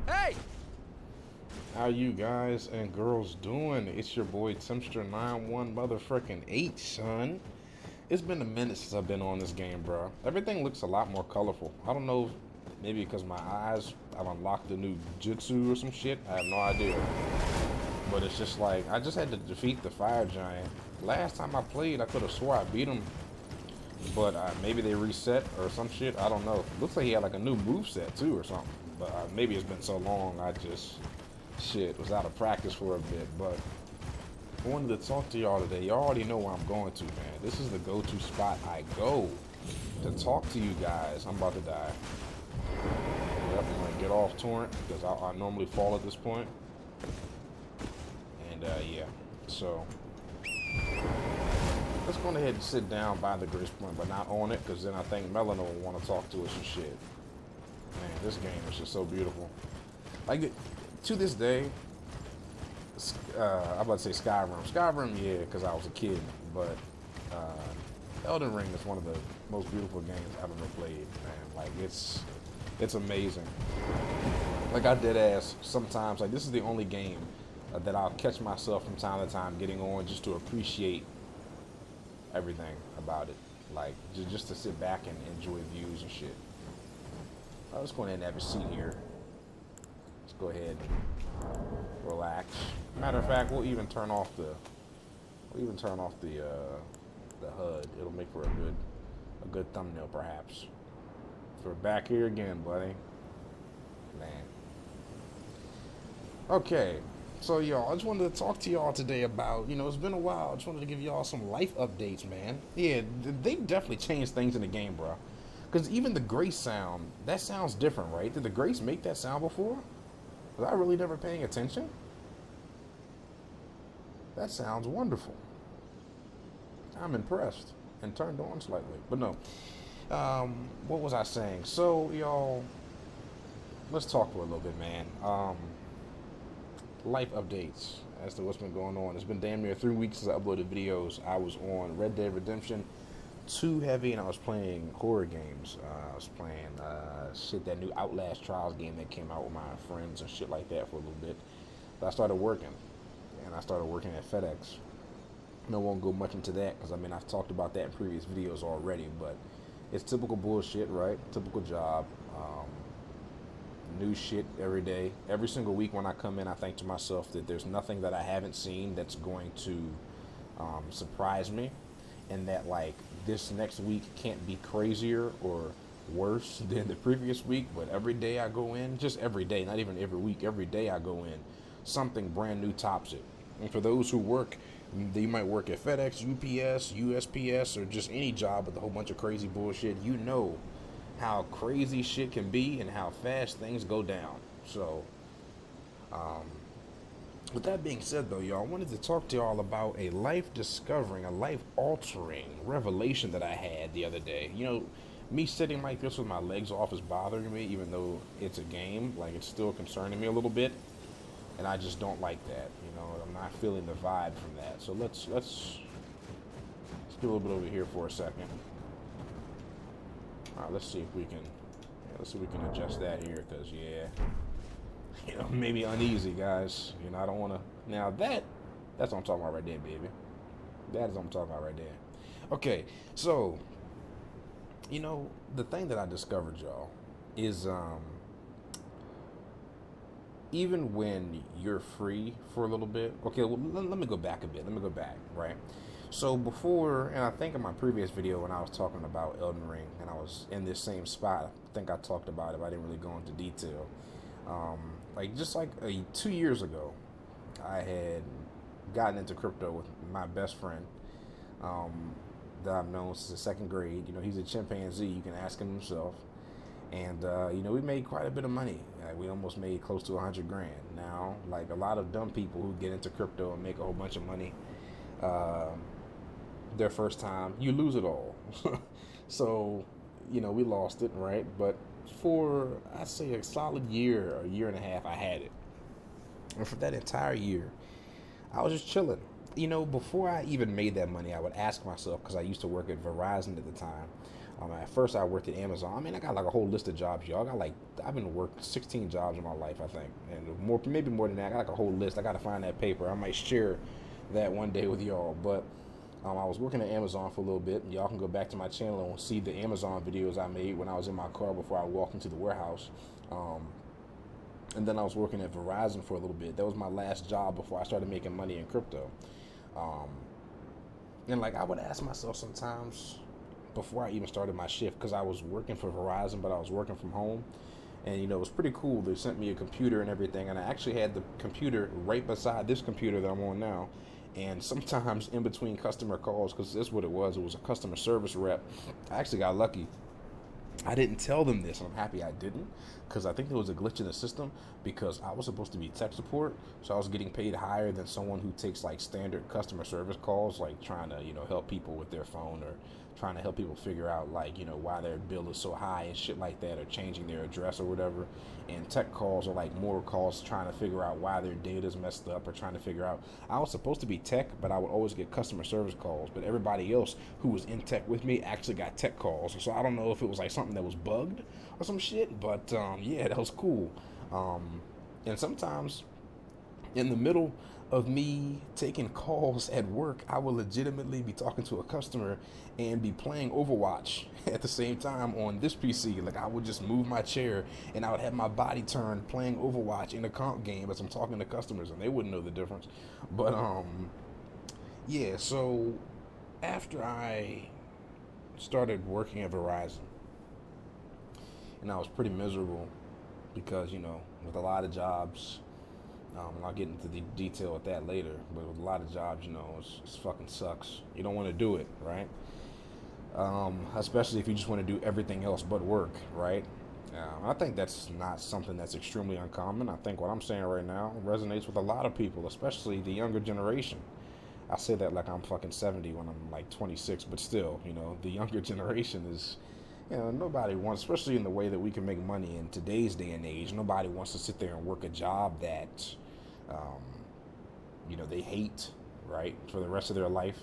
Hey! How you guys and girls doing? It's your boy Timster91 motherfucking 8, son. It's been a minute since I've been on this game, bro. Everything looks a lot more colorful. I don't know, maybe because my eyes, I've unlocked a new jutsu or some shit. I have no idea. But it's just like, I just had to defeat the fire giant. Last time I played, I could have swore I beat him. But maybe they reset or some shit. I don't know. Looks like he had like a new move set too or something. But maybe it's been so long, I just shit was out of practice for a bit. But I wanted to talk to y'all today. Y'all already know where I'm going to, man. This is the go-to spot I go to talk to you guys. I'm about to die. Yep, I'm gonna get off torrent because I normally fall at this point. And yeah, so let's go ahead and sit down by the grace point, but not on it, because then I think Melanie will want to talk to us and shit. Man, this game is just so beautiful. Like, to this day, I'm about to say Skyrim. Skyrim, yeah, because I was a kid, but Elden Ring is one of the most beautiful games I've ever played, man. Like, it's amazing. Like, I dead ass sometimes, like, this is the only game that I'll catch myself from time to time getting on just to appreciate everything about it. Like, just to sit back and enjoy views and shit. Let's go ahead and have a seat here. Let's go ahead and relax. Matter of fact, we'll even turn off the HUD. It'll make for a good thumbnail, perhaps. So we're back here again, buddy. Man. Okay. So, y'all, I just wanted to talk to y'all today about, it's been a while. I just wanted to give y'all some life updates, man. Yeah, they definitely changed things in the game, bro. Because even the Grace sound, that sounds different, right? Did the Grace make that sound before? Was I really never paying attention? That sounds wonderful. I'm impressed and turned on slightly. But no. What was I saying? So, y'all, let's talk for a little bit, man. Life updates as to what's been going on. It's been damn near 3 weeks since I uploaded videos. I was on Red Dead Redemption 2 heavy, and I was playing horror games. I was playing that new Outlast Trials game that came out with my friends and shit like that for a little bit. But I started working, and I started working at FedEx. I won't go much into that because I've talked about that in previous videos already, but it's typical bullshit, right? Typical job. New shit every day. Every single week when I come in, I think to myself that there's nothing that I haven't seen that's going to surprise me, and that like this next week can't be crazier or worse than the previous week. But every day I go in, just every day, not even every week, every day I go in, something brand new tops it. And for those who work, you might work at FedEx, UPS, USPS, or just any job with a whole bunch of crazy bullshit, how crazy shit can be and how fast things go down. So, with that being said, though, y'all, I wanted to talk to y'all about a life-discovering, a life-altering revelation that I had the other day. Me sitting like this with my legs off is bothering me, even though it's a game. Like, it's still concerning me a little bit, and I just don't like that. I'm not feeling the vibe from that. So let's do a little bit over here for a second. All right, let's see if we can adjust that here, because maybe uneasy, guys. I don't want to. Now that's what I'm talking about right there, baby. That is what I'm talking about right there. Okay, so the thing that I discovered, y'all, is even when you're free for a little bit. Okay, well, let me go back a bit. Let me go back, right? So before, and I think in my previous video when I was talking about Elden Ring, and I was in this same spot, I think I talked about it, but I didn't really go into detail. Just 2 years ago, I had gotten into crypto with my best friend that I've known since the second grade. He's a chimpanzee. You can ask him himself. And, we made quite a bit of money. We almost made close to 100 grand. Now, like a lot of dumb people who get into crypto and make a whole bunch of money, their first time, you lose it all. So, we lost it, right? But for, I'd say, a solid year, a year and a half, I had it. And for that entire year, I was just chilling. Before I even made that money, I would ask myself, because I used to work at Verizon at the time, At first, I worked at Amazon. I mean, I got like a whole list of jobs, y'all. I got like I've been working 16 jobs in my life, I think, and more, maybe more than that. I got like a whole list. I got to find that paper. I might share that one day with y'all. But I was working at Amazon for a little bit. Y'all can go back to my channel and see the Amazon videos I made when I was in my car before I walked into the warehouse. And then I was working at Verizon for a little bit. That was my last job before I started making money in crypto. Um, and like I would ask myself sometimes before I even started my shift, because I was working for Verizon, but I was working from home. And it was pretty cool. They sent me a computer and everything, and I actually had the computer right beside this computer that I'm on now. And sometimes in between customer calls, because this is what it was a customer service rep, I actually got lucky. I didn't tell them this, and I'm happy I didn't, because I think there was a glitch in the system, because I was supposed to be tech support, so I was getting paid higher than someone who takes like standard customer service calls, like trying to, help people with their phone, or trying to help people figure out like, why their bill is so high and shit like that, or changing their address or whatever. And tech calls are like more calls trying to figure out why their data's messed up, or trying to figure out. I was supposed to be tech, but I would always get customer service calls, but everybody else who was in tech with me actually got tech calls. So I don't know if it was like something that was bugged or some shit, but yeah, that was cool. And sometimes in the middle of me taking calls at work, I will legitimately be talking to a customer and be playing Overwatch at the same time on this PC. Like, I would just move my chair and I would have my body turned playing Overwatch in a comp game as I'm talking to customers, and they wouldn't know the difference. But yeah, so after I started working at Verizon, and I was pretty miserable because, with a lot of jobs, and I'll get into the detail of that later, but with a lot of jobs, it's fucking sucks. You don't want to do it, right? Especially if you just want to do everything else but work, right? I think that's not something that's extremely uncommon. I think what I'm saying right now resonates with a lot of people, especially the younger generation. I say that like I'm fucking 70 when I'm like 26, but still, the younger generation is, nobody wants, especially in the way that we can make money in today's day and age, nobody wants to sit there and work a job that, they hate, right, for the rest of their life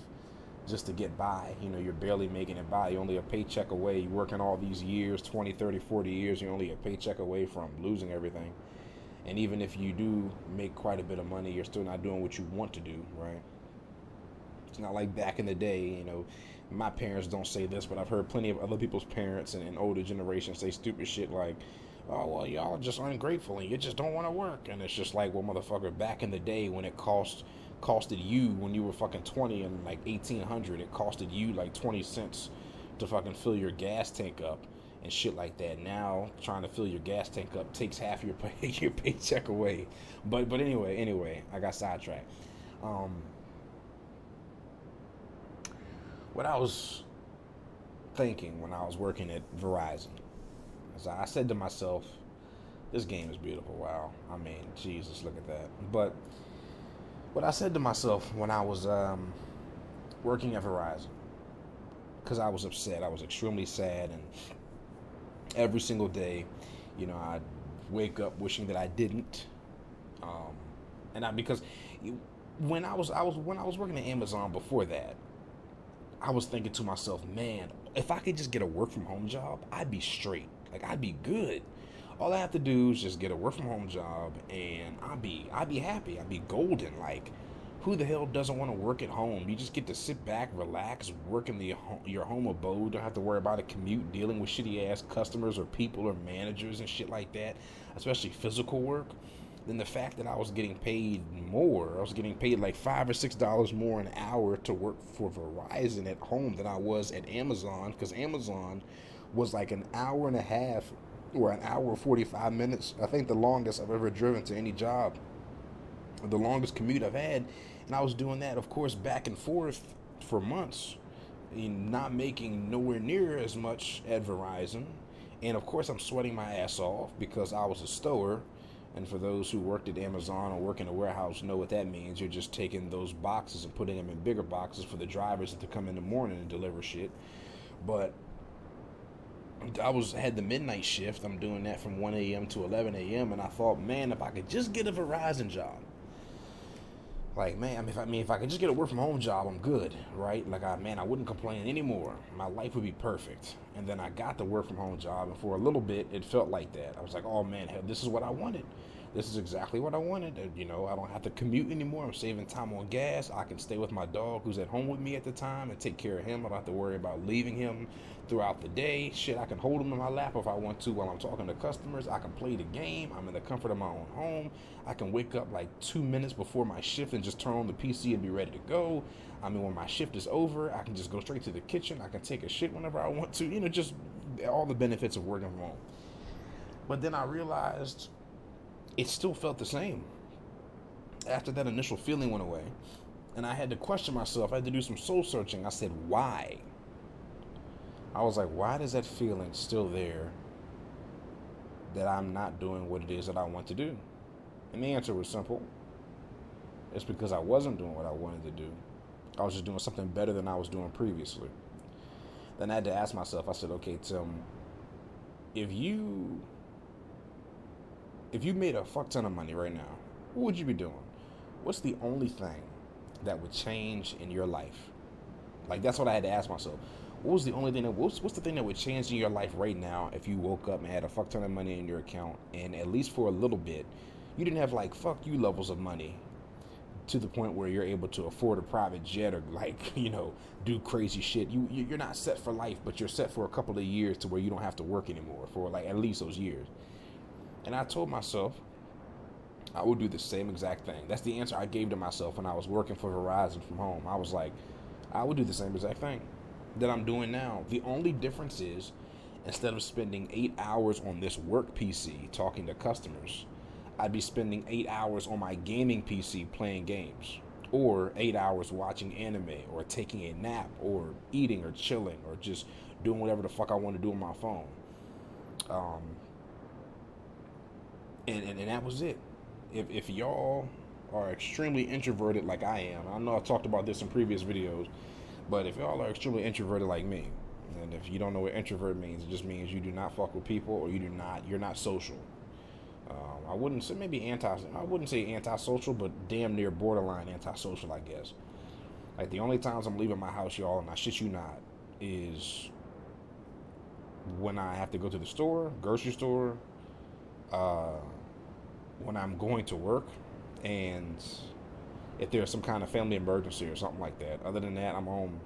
just to get by. You're barely making it by. You're only a paycheck away. You're working all these years, 20, 30, 40 years. You're only a paycheck away from losing everything. And even if you do make quite a bit of money, you're still not doing what you want to do, right? It's not like back in the day, my parents don't say this, but I've heard plenty of other people's parents and older generations say stupid shit like, oh, well, y'all are just ungrateful and you just don't want to work. And it's just like, well, motherfucker, back in the day when it costed you, when you were fucking 20 and like 1800, it costed you like 20 cents to fucking fill your gas tank up and shit like that. Now trying to fill your gas tank up takes half your paycheck away. But anyway, I got sidetracked. What I was thinking when I was working at Verizon is I said to myself, this game is beautiful. Wow. I mean, Jesus, look at that. But what I said to myself when I was working at Verizon, because I was upset, I was extremely sad, and every single day, I'd wake up wishing that I didn't. Because when I was working at Amazon before that, I was thinking to myself, man, if I could just get a work from home job, I'd be straight. Like, I'd be good. All I have to do is just get a work from home job and I'd be happy. I'd be golden. Like, who the hell doesn't want to work at home? You just get to sit back, relax, work in your home abode. Don't have to worry about a commute, dealing with shitty ass customers or people or managers and shit like that, especially physical work. Then the fact that I was getting paid more, I was getting paid like $5 or $6 more an hour to work for Verizon at home than I was at Amazon, because Amazon was like an hour and a half or an hour and 45 minutes. I think the longest I've ever driven to any job, the longest commute I've had. And I was doing that, of course, back and forth for months, not making nowhere near as much at Verizon. And of course, I'm sweating my ass off because I was a stower. And for those who worked at Amazon or work in a warehouse know what that means. You're just taking those boxes and putting them in bigger boxes for the drivers to come in the morning and deliver shit. But I had the midnight shift. I'm doing that from 1 a.m. to 11 a.m. And I thought, man, if I could just get a Verizon job. Like, man, if I could just get a work from home job, I'm good, right? Like, I wouldn't complain anymore. My life would be perfect. And then I got the work from home job, and for a little bit, it felt like that. I was like, oh man, hell, this is what I wanted. This is exactly what I wanted. I don't have to commute anymore. I'm saving time on gas. I can stay with my dog who's at home with me at the time and take care of him. I don't have to worry about leaving him throughout the day. Shit, I can hold him in my lap if I want to while I'm talking to customers. I can play the game. I'm in the comfort of my own home. I can wake up like 2 minutes before my shift and just turn on the PC and be ready to go. I mean, when my shift is over, I can just go straight to the kitchen. I can take a shit whenever I want to. Just all the benefits of working from home. But then I realized it still felt the same after that initial feeling went away. And I had to question myself. I had to do some soul searching. I said, why? I was like, why does that feeling still there that I'm not doing what it is that I want to do? And the answer was simple. It's because I wasn't doing what I wanted to do. I was just doing something better than I was doing previously. Then I had to ask myself, I said, okay, Tim, if you made a fuck ton of money right now, what would you be doing? What's the only thing that would change in your life? Like, that's what I had to ask myself. What was the only thing what's the thing that would change in your life right now if you woke up and had a fuck ton of money in your account, and at least for a little bit, you didn't have like fuck you levels of money to the point where you're able to afford a private jet or like, do crazy shit. You're not set for life, but you're set for a couple of years to where you don't have to work anymore for like at least those years. And I told myself I would do the same exact thing. That's the answer I gave to myself when I was working for Verizon from home. I was like, I would do the same exact thing that I'm doing now. The only difference is, instead of spending 8 hours on this work PC talking to customers, I'd be spending 8 hours on my gaming PC playing games, or 8 hours watching anime, or taking a nap, or eating, or chilling, or just doing whatever the fuck I want to do on my phone. And that was it. If y'all are extremely introverted like I am, I know I've talked about this in previous videos, but if y'all are extremely introverted like me, and if you don't know what introvert means, it just means you do not fuck with people, or you're not social. I wouldn't say I wouldn't say antisocial, but damn near borderline antisocial, I guess. Like, the only times I'm leaving my house, y'all, and I shit you not, is when I have to go to the store, grocery store, when I'm going to work, and if there's some kind of family emergency or something like that. Other than that, I'm home.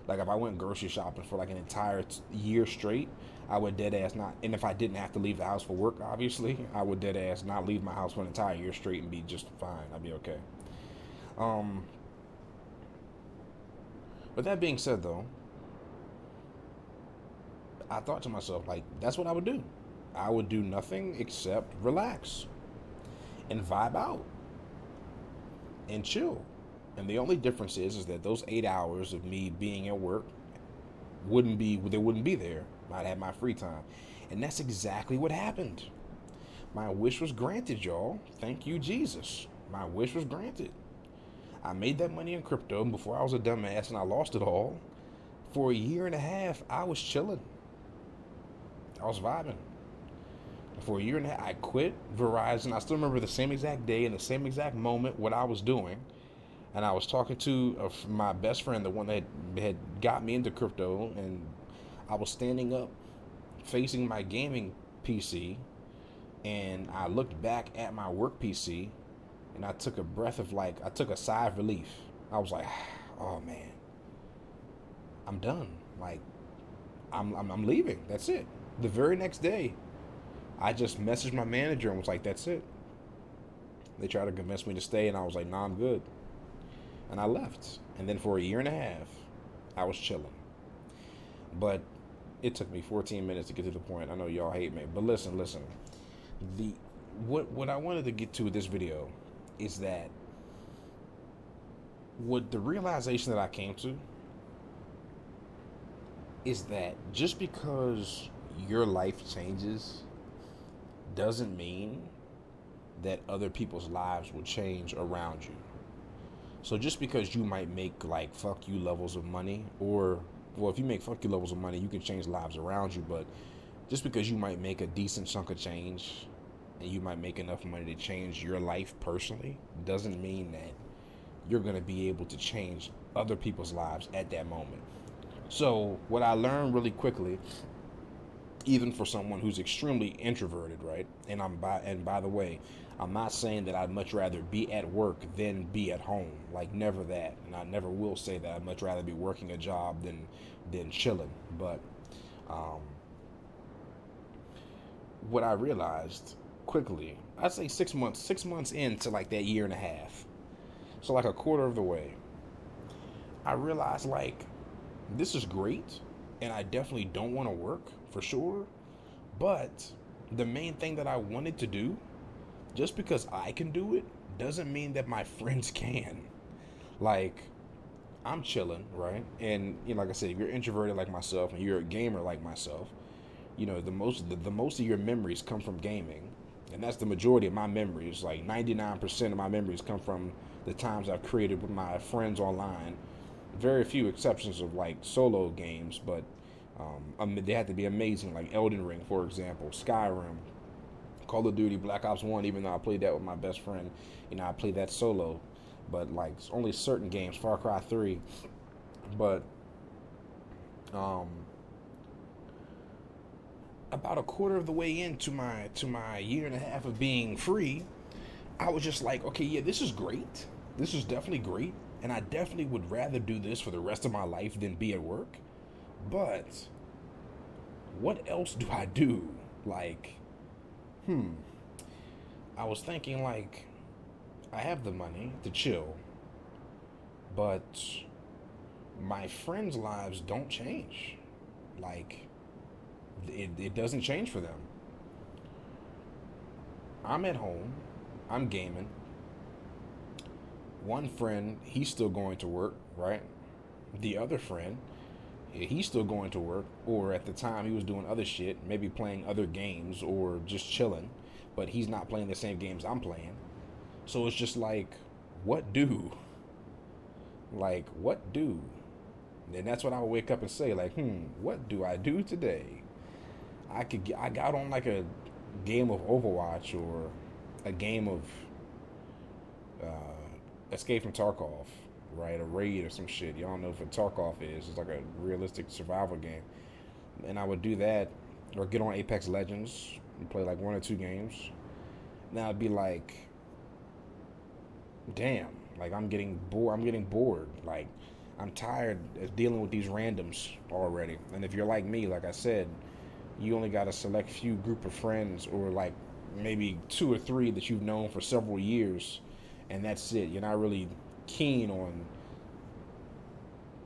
Like, if I went grocery shopping for like an entire year straight, I would dead ass not. And if I didn't have to leave the house for work, obviously, I would dead ass not leave my house for an entire year straight and be just fine. I'd be okay. But that being said, though, I thought to myself, like, that's what I would do. I would do nothing except relax and vibe out and chill. And the only difference is that those 8 hours of me being at work wouldn't be there. I'd have my free time. And that's exactly what happened. My wish was granted, y'all. Thank you, Jesus. My wish was granted. I made that money in crypto before I was a dumbass and I lost it all. For a year and a half, I was chilling. I was vibing. For a year and a half, I quit Verizon. I still remember the same exact day and the same exact moment what I was doing. And I was talking to my best friend, the one that had got me into crypto, and I was standing up facing my gaming PC, and I looked back at my work PC, and I took a sigh of relief. I was like, oh man, I'm done. Like, I'm leaving. That's it. The very next day, I just messaged my manager and was like, that's it. They tried to convince me to stay, and I was like, nah, I'm good. And I left. And then for a year and a half, I was chilling. But it took me 14 minutes to get to the point. I know y'all hate me, but listen. What I wanted to get to with this video is that what the realization that I came to is that just because your life changes doesn't mean that other people's lives will change around you. So just because you might make like fuck you levels of money, or well, if you make fuck you levels of money, you can change lives around you. But just because you might make a decent chunk of change and you might make enough money to change your life personally doesn't mean that you're going to be able to change other people's lives at that moment. So, what I learned really quickly, even for someone who's extremely introverted, right? And by the way, I'm not saying that I'd much rather be at work than be at home. Like, never that. And I never will say that I'd much rather be working a job than chilling. But what I realized quickly, I'd say 6 months into like that year and a half, so like a quarter of the way, I realized like this is great, and I definitely don't want to work for sure. But the main thing that I wanted to do, just because I can do it, doesn't mean that my friends can. Like, I'm chilling, right? And like I said, if you're introverted like myself and you're a gamer like myself, the most of your memories come from gaming, and that's the majority of my memories. Like 99% of my memories come from the times I've created with my friends online. Very few exceptions of like solo games, but they had to be amazing, like Elden Ring, for example, Skyrim, Call of Duty, Black Ops 1. Even though I played that with my best friend, I played that solo. But like only certain games, Far Cry 3. But about a quarter of the way into my year and a half of being free, I was just like, okay, yeah, this is great. This is definitely great, and I definitely would rather do this for the rest of my life than be at work. But what else do I do? Like, I was thinking like, I have the money to chill, but my friends' lives don't change. Like, it doesn't change for them. I'm at home, I'm gaming. One friend, he's still going to work, right? The other friend, he's still going to work, or at the time he was doing other shit, maybe playing other games or just chilling, but he's not playing the same games I'm playing. So it's just like, what do? Like, what do? And that's what I would wake up and say, like, what do I do today? I got on like a game of Overwatch or a game of Escape from Tarkov, right? A raid or some shit. Y'all know what Tarkov is. It's like a realistic survival game. And I would do that, or get on Apex Legends and play like one or two games. Now I'd be like, damn, like I'm getting bored. Like, I'm tired of dealing with these randoms already. And if you're like me, like I said, you only got a select few group of friends, or like maybe two or three that you've known for several years, and that's it. You're not really keen on.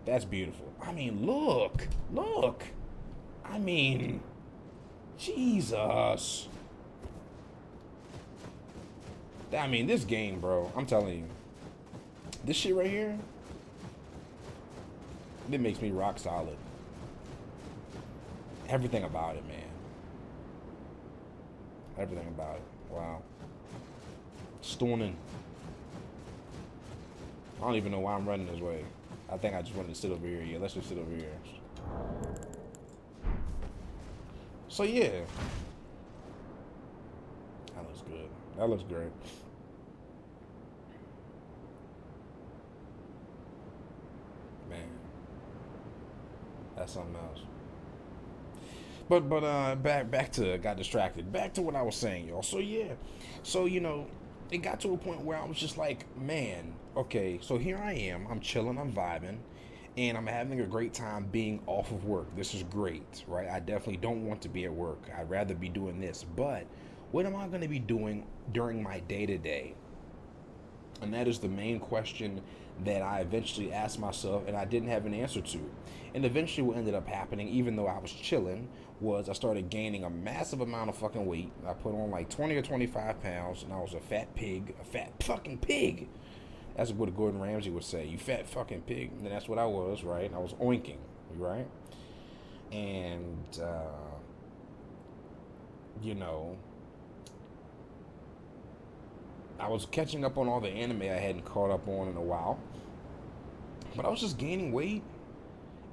That's beautiful. I mean, look. I mean, Jesus. I mean, this game, bro, I'm telling you, this shit right here, it makes me rock solid. Everything about it, man. Everything about it. Wow. Stunning. I don't even know why I'm running this way. I think I just wanted to sit over here. Yeah, let's just sit over here. So, yeah. That looks good. That looks great. Man. That's something else. But back to, got distracted. Back to what I was saying, y'all. So yeah, so it got to a point where I was just like, man, okay, so here I am. I'm chilling, I'm vibing, and I'm having a great time being off of work. This is great, right? I definitely don't want to be at work. I'd rather be doing this. But what am I going to be doing during my day to day? And that is the main question that I eventually asked myself, and I didn't have an answer to. And eventually what ended up happening, even though I was chilling, was I started gaining a massive amount of fucking weight. I put on like 20 or 25 pounds, and I was a fat fucking pig. That's what Gordon Ramsay would say. You fat fucking pig. And that's what I was, right? I was oinking, right? And, I was catching up on all the anime I hadn't caught up on in a while. But I was just gaining weight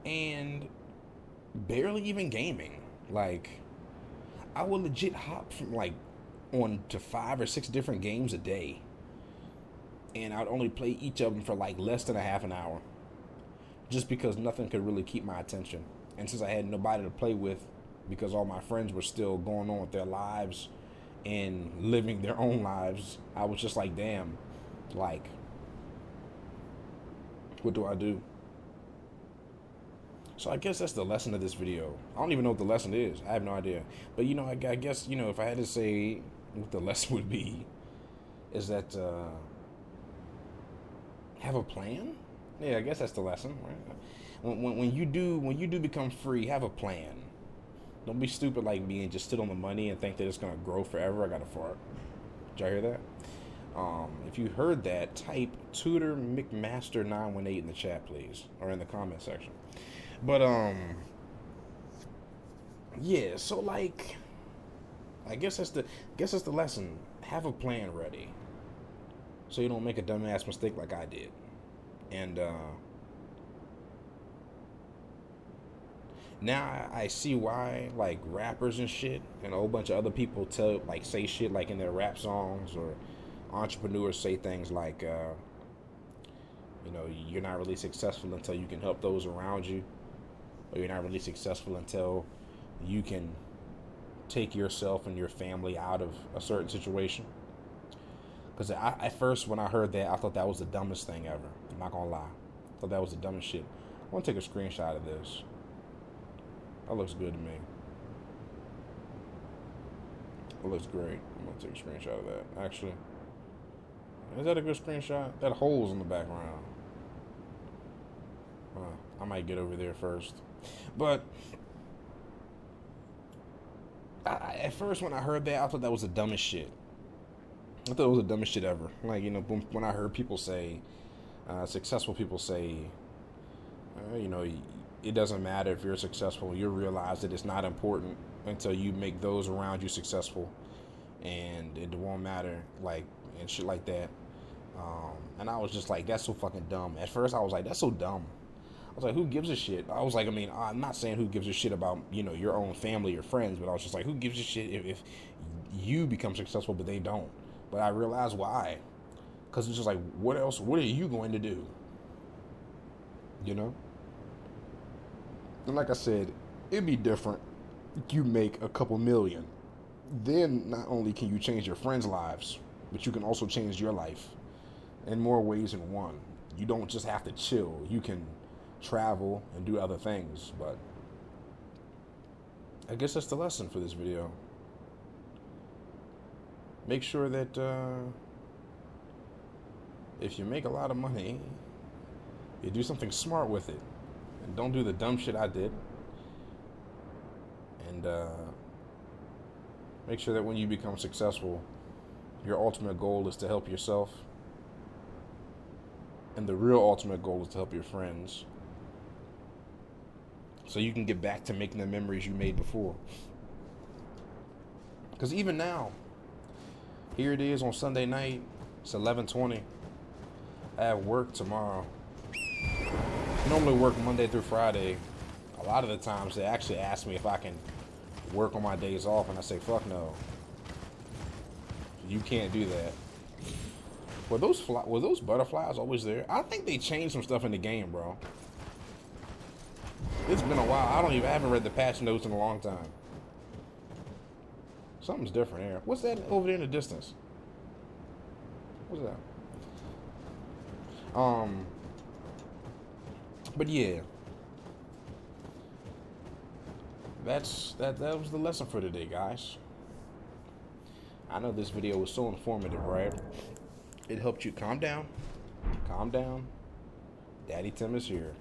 and barely even gaming. Like, I would legit hop from like on to 5 or 6 different games a day. and I'd only play each of them for like less than a half an hour, just because nothing could really keep my attention. And since I had nobody to play with, because all my friends were still going on with their lives and living their own lives, I was just like, damn, like, what do I do? So I guess that's the lesson of this video. I don't even know what the lesson is. I have no idea. But, I guess, if I had to say what the lesson would be, is that have a plan? Yeah, I guess that's the lesson, right? When you do become free, have a plan. Don't be stupid like me and just sit on the money and think that it's gonna grow forever. I got a fart. Did y'all hear that? If you heard that, type Tutor McMaster 918 in the chat, please, or in the comment section. But yeah. So like, I guess that's the lesson. Have a plan ready, so you don't make a dumbass mistake like I did. And now I see why, like, rappers and shit and a whole bunch of other people say shit like in their rap songs, or entrepreneurs say things like, you're not really successful until you can help those around you, or you're not really successful until you can take yourself and your family out of a certain situation. Because at first, when I heard that, I thought that was the dumbest thing ever. I'm not gonna lie. I thought that was the dumbest shit. I want to take a screenshot of this. That looks good to me. It looks great. I'm gonna take a screenshot of that. Actually, is that a good screenshot? That hole's in the background. I might get over there first. But at first, when I heard that, I thought that was the dumbest shit. I thought it was the dumbest shit ever. Like, when I heard people say, successful people say, it doesn't matter if you're successful. You'll realize that it's not important until you make those around you successful, and it won't matter, like, and shit like that. And I was just like, that's so fucking dumb. At first, I was like, that's so dumb. I was like, who gives a shit? I was like, I'm not saying who gives a shit about, your own family or friends, but I was just like, who gives a shit if you become successful but they don't? But I realized why. Because it's just like, what else? What are you going to do? And like I said, it'd be different if you make a couple million. Then not only can you change your friends' lives, but you can also change your life in more ways than one. You don't just have to chill. You can travel and do other things. But I guess that's the lesson for this video. Make sure that if you make a lot of money, you do something smart with it. And don't do the dumb shit I did. And make sure that when you become successful, your ultimate goal is to help yourself. And the real ultimate goal is to help your friends. So you can get back to making the memories you made before. Because even now, here it is on Sunday night. It's 11:20. I have work tomorrow. I normally work Monday through Friday. A lot of the times they actually ask me if I can work on my days off, and I say, fuck no. You can't do that. Were those butterflies always there? I think they changed some stuff in the game, bro. It's been a while. I haven't read the patch notes in a long time. Something's different here. What's that over there in the distance? What's that? But yeah. That was the lesson for today, guys. I know this video was so informative, right? It helped you calm down. Calm down. Daddy Tim is here.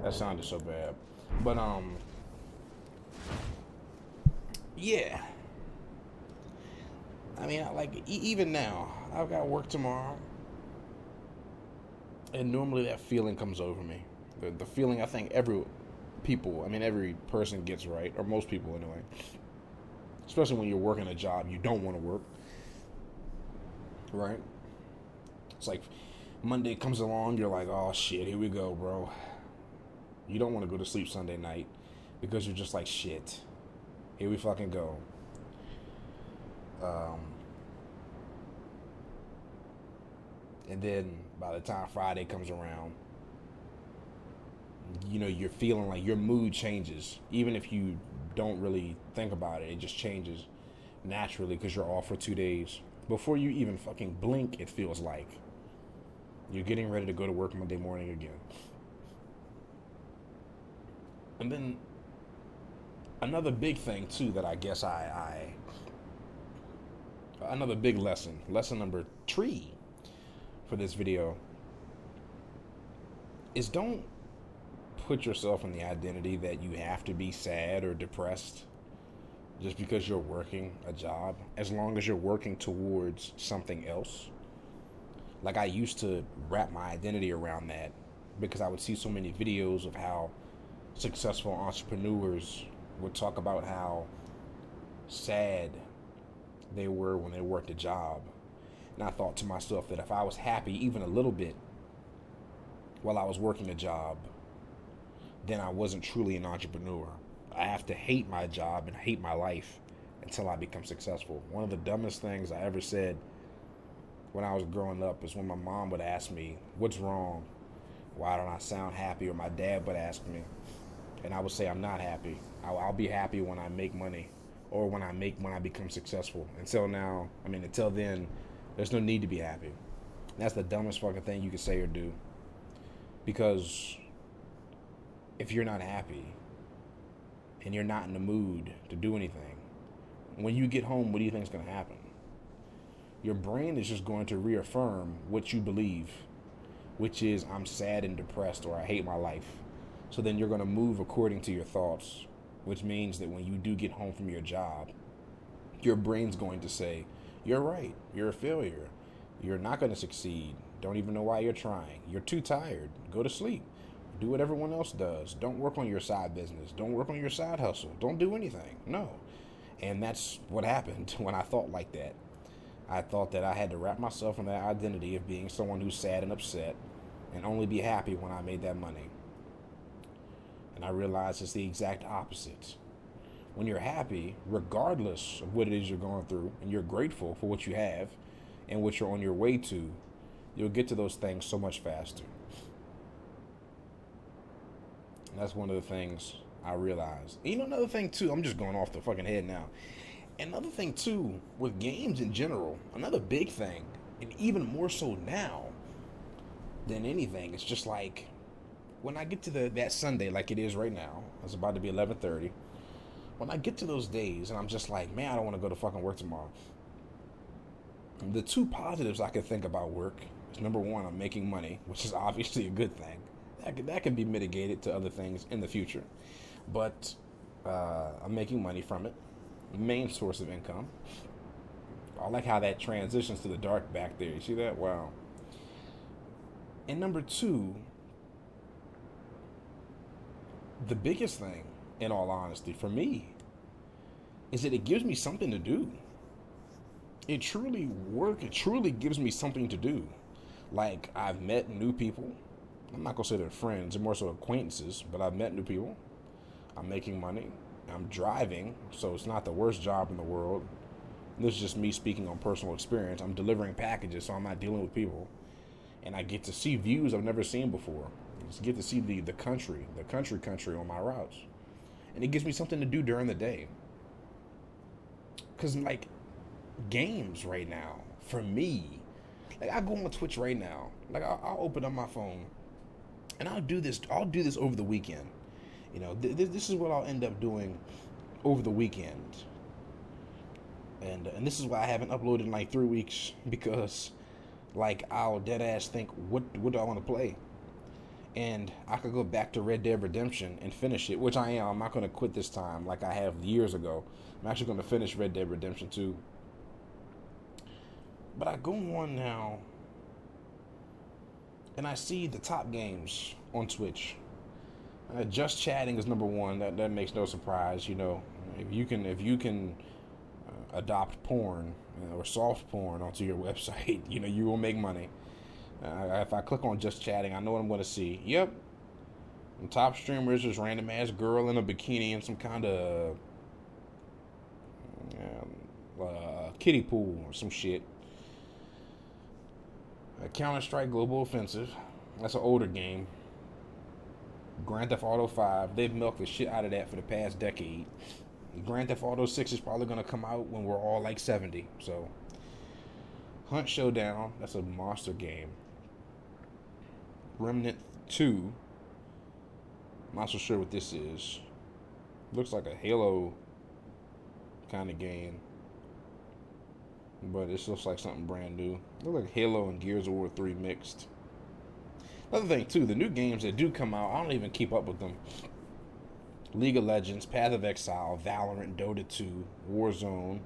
That sounded so bad. But yeah. I mean, even now, I've got work tomorrow. And normally that feeling comes over me. The feeling I think every person gets, right? Or most people anyway. Especially when you're working a job you don't want to work. Right? It's like Monday comes along, you're like, oh shit, here we go, bro. You don't want to go to sleep Sunday night because you're just like, shit, here we fucking go. And then by the time Friday comes around, you're feeling like your mood changes. Even if you don't really think about it, it just changes naturally because you're off for 2 days. Before you even fucking blink, it feels like you're getting ready to go to work Monday morning again. And then another big thing too that I guess another big lesson number 3 for this video is don't put yourself in the identity that you have to be sad or depressed just because you're working a job, as long as you're working towards something else. Like, I used to wrap my identity around that because I would see so many videos of how successful entrepreneurs would talk about how sad they were when they worked a job. And I thought to myself that if I was happy even a little bit while I was working a job, then I wasn't truly an entrepreneur. I have to hate my job and hate my life until I become successful. One of the dumbest things I ever said when I was growing up is when my mom would ask me, "What's wrong? Why don't I sound happy?" Or my dad would ask me, and I would say, "I'm not happy. I'll be happy when I make money, or when I become successful." Until then, there's no need to be happy. That's the dumbest fucking thing you could say or do. Because if you're not happy and you're not in the mood to do anything, when you get home, what do you think is going to happen? Your brain is just going to reaffirm what you believe, which is, I'm sad and depressed, or I hate my life. So then you're going to move according to your thoughts, which means that when you do get home from your job, your brain's going to say, you're right, you're a failure, you're not going to succeed, don't even know why you're trying, you're too tired, go to sleep, do what everyone else does, don't work on your side business, don't work on your side hustle, don't do anything. No. And that's what happened when I thought like that. I thought that I had to wrap myself in that identity of being someone who's sad and upset and only be happy when I made that money. And I realized it's the exact opposite. When you're happy, regardless of what it is you're going through, and you're grateful for what you have and what you're on your way to, you'll get to those things so much faster. And that's one of the things I realized. Another thing too, I'm just going off the fucking head now. Another thing too, with games in general, another big thing, and even more so now than anything, it's just like, when I get to that Sunday, like it is right now, it's about to be 11:30. When I get to those days, and I'm just like, man, I don't want to go to fucking work tomorrow. The two positives I can think about work is, number one, I'm making money, which is obviously a good thing. That can be mitigated to other things in the future, but I'm making money from it. Main source of income. I like how that transitions to the dark back there. You see that? Wow. And number two, the biggest thing, in all honesty, for me, is that it gives me something to do. It truly gives me something to do. Like, I've met new people. I'm not going to say they're friends, they're more so acquaintances, but I've met new people. I'm making money. I'm driving, so it's not the worst job in the world. This is just me speaking on personal experience. I'm delivering packages, so I'm not dealing with people. And I get to see views I've never seen before. I just get to see the country on my routes. And it gives me something to do during the day. Because, like, games right now, for me, like, I go on Twitch right now. Like, I'll open up my phone, and I'll do this over the weekend. This is what I'll end up doing over the weekend. And this is why I haven't uploaded in like 3 weeks, because, like, I'll dead ass think, what do I want to play? And I could go back to Red Dead Redemption and finish it, which I am. I'm not going to quit this time like I have years ago. I'm actually going to finish Red Dead Redemption 2. But I go on now, and I see the top games on Twitch. Just chatting is number one. That makes no surprise. If you can adopt porn or soft porn onto your website, you will make money. If I click on just chatting, I know what I'm going to see. Yep. And top streamers is random ass girl in a bikini in some kind of kiddie pool or some shit. Counter-Strike Global Offensive. That's an older game. Grand Theft Auto 5. They've milked the shit out of that for the past decade. Grand Theft Auto 6 is probably going to come out when we're all like 70. So, Hunt Showdown. That's a monster game. Remnant 2. I'm not so sure what this is. Looks like a Halo kind of game. But this looks like something brand new. Looks like Halo and Gears of War 3 mixed. Another thing, too, the new games that do come out, I don't even keep up with them. League of Legends, Path of Exile, Valorant, Dota 2, Warzone,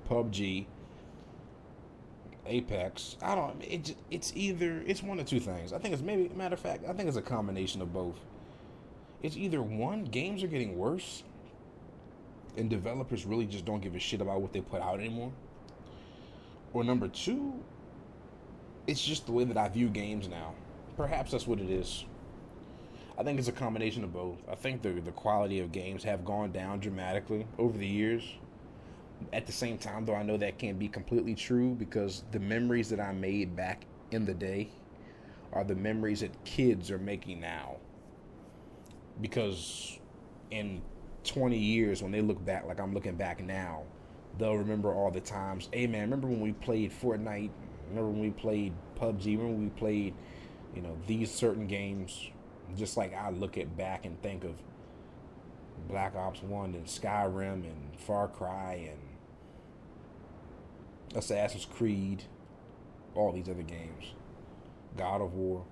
PUBG, Apex. I don't. It's one of two things. I think it's maybe, matter of fact, I think it's a combination of both. It's either one, games are getting worse, and developers really just don't give a shit about what they put out anymore. Or number two, it's just the way that I view games now. Perhaps that's what it is. I think it's a combination of both. I think the quality of games have gone down dramatically over the years. At the same time, though, I know that can't be completely true because the memories that I made back in the day are the memories that kids are making now. Because in 20 years, when they look back like I'm looking back now, they'll remember all the times. Hey, man, remember when we played Fortnite? Remember when we played PUBG? Remember when we played, these certain games? Just like I look at back and think of Black Ops 1 and Skyrim and Far Cry and Assassin's Creed, all these other games, God of War.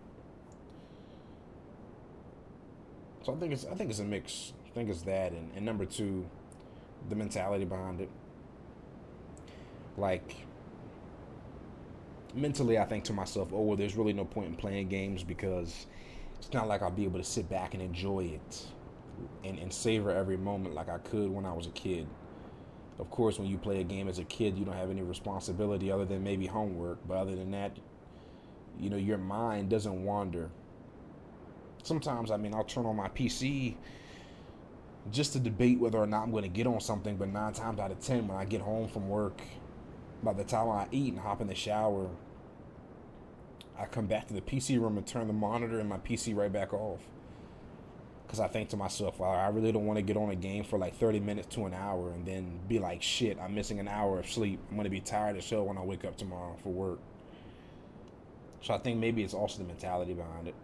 So I think it's a mix. I think it's that, and number two, the mentality behind it. Like, mentally, I think to myself, oh, well, there's really no point in playing games because it's not like I'll be able to sit back and enjoy it and savor every moment like I could when I was a kid. Of course, when you play a game as a kid, you don't have any responsibility other than maybe homework. But other than that, your mind doesn't wander. Sometimes, I'll turn on my PC just to debate whether or not I'm going to get on something. But 9 times out of 10, when I get home from work, by the time I eat and hop in the shower, I come back to the PC room and turn the monitor and my PC right back off. Because I think to myself, well, I really don't want to get on a game for like 30 minutes to an hour and then be like, shit, I'm missing an hour of sleep. I'm going to be tired as hell when I wake up tomorrow for work. So I think maybe it's also the mentality behind it.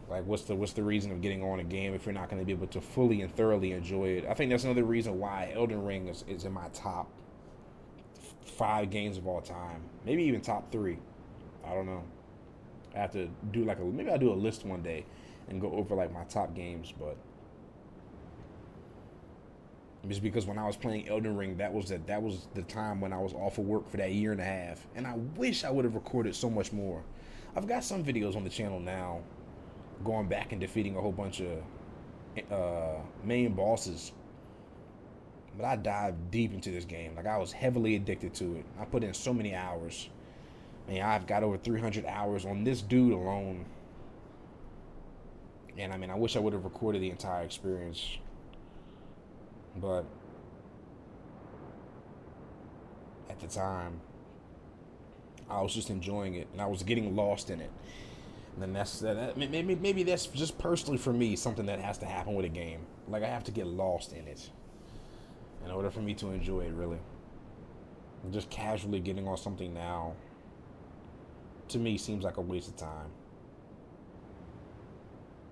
Like, what's the reason of getting on a game if you're not going to be able to fully and thoroughly enjoy it? I think that's another reason why Elden Ring is in my top 5 games of all time. Maybe even top 3. I don't know. I have to do maybe I'll do a list one day and go over like my top games, but just because when I was playing Elden Ring, that was the time when I was off of work for that year and a half, and I wish I would have recorded so much more. I've got some videos on the channel now, going back and defeating a whole bunch of main bosses. But I dived deep into this game. Like, I was heavily addicted to it. I put in so many hours. I've got over 300 hours on this dude alone. And I wish I would have recorded the entire experience. But at the time, I was just enjoying it, and I was getting lost in it. And then maybe that's just personally for me something that has to happen with a game. Like, I have to get lost in it in order for me to enjoy it, really. Just casually getting on something now, to me, seems like a waste of time.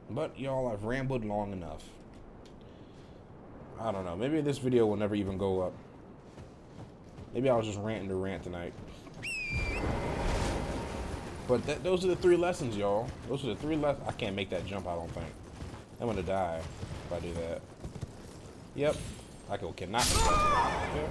But, y'all, I've rambled long enough. I don't know. Maybe this video will never even go up. Maybe I was just ranting to rant tonight. But those are the 3 lessons, y'all. Those are the 3 lessons. I can't make that jump, I don't think. I'm gonna die if I do that. Yep. I cannot make that jump. Okay.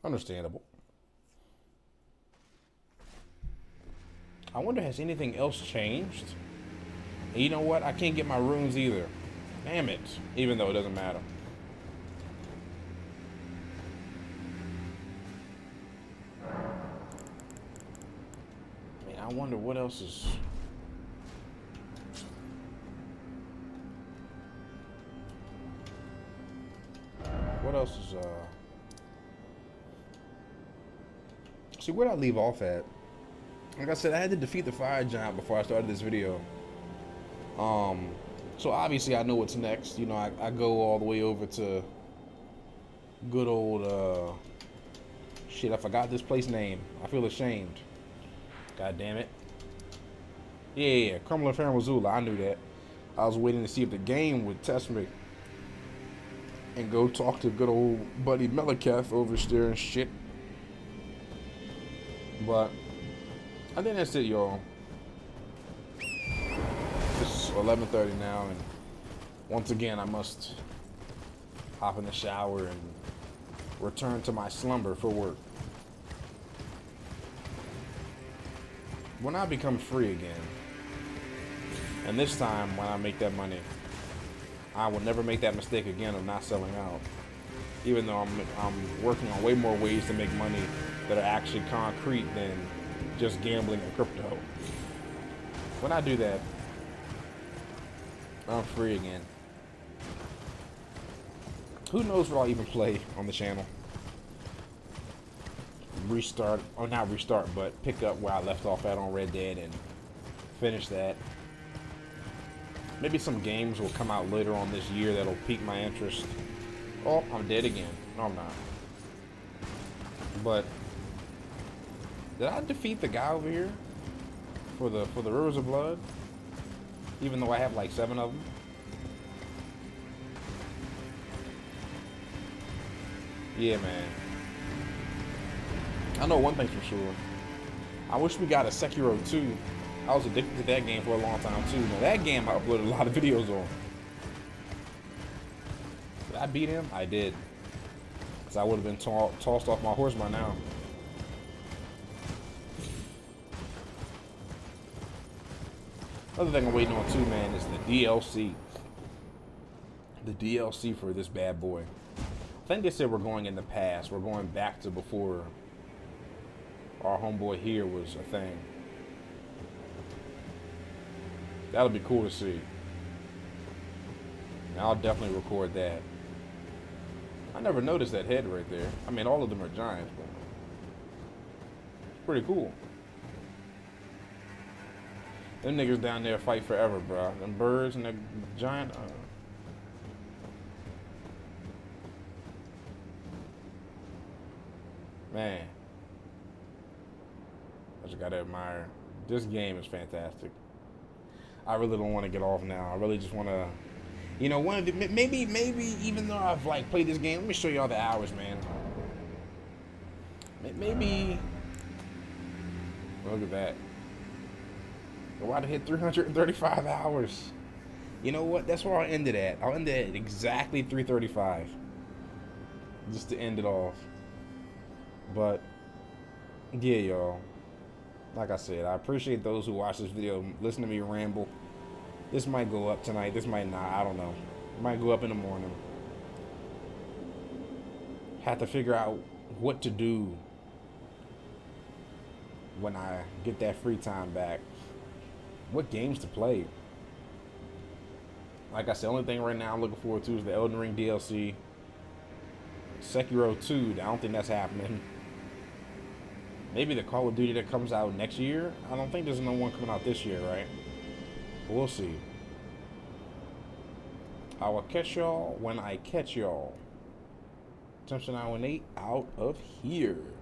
Understandable. I wonder, has anything else changed? And you know what? I can't get my runes either. Damn it. Even though it doesn't matter. I wonder what else is... what else is see, where'd I leave off at? Like I said, I had to defeat the fire giant before I started this video. So obviously I know what's next. You know, I go all the way over to good old shit, I forgot this place name. I feel ashamed. God damn it. Yeah, Cumberland Farm, Missoula. I knew that. I was waiting to see if the game would test me and go talk to good old buddy Melikath over there and shit. But I think that's it, y'all. It's 11:30 now, and once again I must hop in the shower and return to my slumber for work. When I become free again, and this time when I make that money, I will never make that mistake again of not selling out. Even though I'm working on way more ways to make money that are actually concrete than just gambling and crypto. When I do that, I'm free again. Who knows what I'll even play on the channel? Restart, or not restart, but pick up where I left off at on Red Dead and finish that. Maybe some games will come out later on this year that'll pique my interest. Oh, I'm dead again. No, I'm not. But did I defeat the guy over here for the Rivers of Blood? Even though I have like 7 of them. Yeah, man. I know one thing for sure. I wish we got a Sekiro 2. I was addicted to that game for a long time too. Now that game I uploaded a lot of videos on. Did I beat him? I did. Because I would have been tossed off my horse by now. Other thing I'm waiting on too, man, is the DLC. The DLC for this bad boy. I think they said we're going in the past. We're going back to before our homeboy here was a thing. That'll be cool to see. And I'll definitely record that. I never noticed that head right there. I mean, all of them are giants, but it's pretty cool. Them niggas down there fight forever, bro. Them birds and the giant. Man. I just gotta admire. This game is fantastic. I really don't want to get off now. I really just want to, you know, one of the, maybe even though I've like played this game, let me show y'all the hours, man. Maybe, look at that. I'm about to hit 335 hours. You know what? That's where I'll end it at. I'll end it at exactly 335. Just to end it off. But, yeah, y'all. Like I said, I appreciate those who watch this video, listen to me ramble. This might go up tonight, this might not, I don't know. It might go up in the morning. Have to figure out what to do when I get that free time back. What games to play. Like I said, the only thing right now I'm looking forward to is the Elden Ring DLC. Sekiro 2, I don't think that's happening. Maybe the Call of Duty that comes out next year. I don't think there's no one coming out this year, right? But we'll see. I will catch y'all when I catch y'all. Temption 918 out of here.